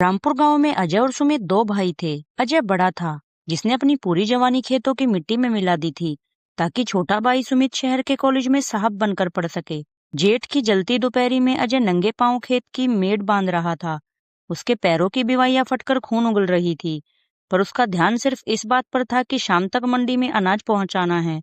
रामपुर गांव में अजय और सुमित दो भाई थे। अजय बड़ा था, जिसने अपनी पूरी जवानी खेतों की मिट्टी में मिला दी थी ताकि छोटा भाई सुमित शहर के कॉलेज में साहब बनकर पढ़ सके। जेठ की जलती दोपहरी में अजय नंगे पांव खेत की मेड़ बांध रहा था। उसके पैरों की बिवाइयां फटकर खून उगल रही थी, पर उसका ध्यान सिर्फ इस बात पर था कि शाम तक मंडी में अनाज पहुंचाना है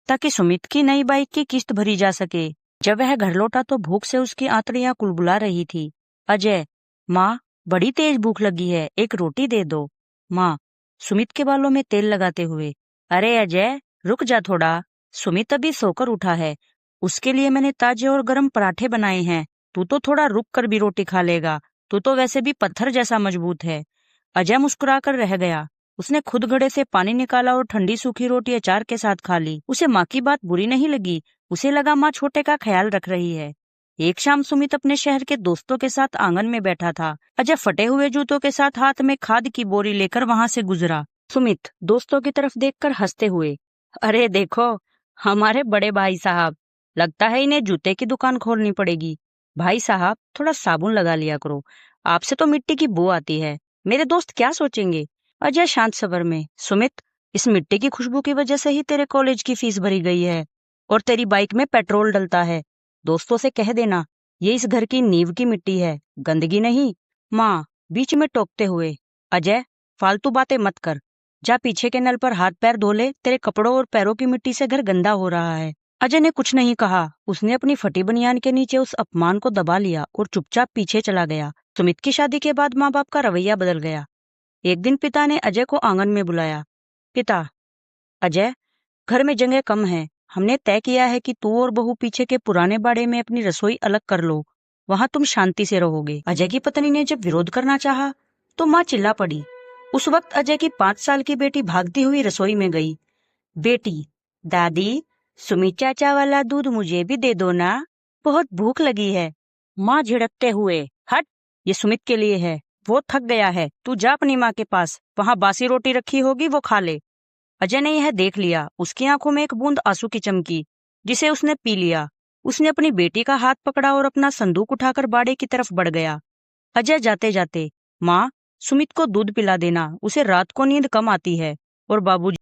ताकि सुमित की नई बाइक की किस्त भरी जा सके। जब वह घर लौटा तो भूख से उसकी आंतड़ियां कुलबुला रही थी। अजय, माँ, बड़ी तेज भूख लगी है, एक रोटी दे दो। माँ, सुमित के बालों में तेल लगाते हुए। अरे अजय, रुक जा थोड़ा, सुमित अभी सोकर उठा है, उसके लिए मैंने ताजे और गर्म पराठे बनाए हैं। तू तो थोड़ा रुक कर भी रोटी खा लेगा, तू तो वैसे भी पत्थर जैसा मजबूत है। अजय मुस्कुराकर रह गया। उसने खुद घड़े से पानी निकाला और ठंडी सूखी रोटी अचार के साथ खा ली। उसे माँ की बात बुरी नहीं लगी, उसे लगा माँ छोटे का ख्याल रख रही है। एक शाम सुमित अपने शहर के दोस्तों के साथ आंगन में बैठा था। अजय फटे हुए जूतों के साथ हाथ में खाद की बोरी लेकर वहां से गुजरा। सुमित दोस्तों की तरफ देखकर हंसते हुए, अरे देखो, हमारे बड़े भाई साहब, लगता है इन्हें जूते की दुकान खोलनी पड़ेगी। भाई साहब, थोड़ा साबुन लगा लिया करो, आपसे तो मिट्टी की बू आती है, मेरे दोस्त क्या सोचेंगे। अजय शांत स्वर में, सुमित, इस मिट्टी की खुशबू की वजह से ही तेरे कॉलेज की फीस भरी गई है और तेरी बाइक में पेट्रोल डलता है। दोस्तों से कह देना, ये इस घर की नींव की मिट्टी है, गंदगी नहीं। माँ बीच में टोकते हुए, अजय, फालतू बातें मत कर, जा पीछे के नल पर हाथ पैर धो ले, तेरे कपड़ों और पैरों की मिट्टी से घर गंदा हो रहा है। अजय ने कुछ नहीं कहा। उसने अपनी फटी बनियान के नीचे उस अपमान को दबा लिया और चुपचाप पीछे चला गया। सुमित की शादी के बाद माँ बाप का रवैया बदल गया। एक दिन पिता ने अजय को आंगन में बुलाया। पिता, अजय, घर में जगह कम है, हमने तय किया है कि तू और बहू पीछे के पुराने बाड़े में अपनी रसोई अलग कर लो, वहां तुम शांति से रहोगे। अजय की पत्नी ने जब विरोध करना चाहा तो माँ चिल्ला पड़ी। उस वक्त अजय की 5 साल की बेटी भागती हुई रसोई में गई। बेटी, दादी, सुमित चाचा वाला दूध मुझे भी दे दो ना, बहुत भूख लगी है। माँ झिड़कते हुए, हट, ये सुमित के लिए है, वो थक गया है, तू जा अपनी माँ के पास, वहां बासी रोटी रखी होगी, वो खा ले। अजय ने यह देख लिया। उसकी आंखों में एक बूंद आंसू की चमकी, जिसे उसने पी लिया। उसने अपनी बेटी का हाथ पकड़ा और अपना संदूक उठाकर बाड़े की तरफ बढ़ गया। अजय जाते जाते, माँ, सुमित को दूध पिला देना, उसे रात को नींद कम आती है। और बाबूजी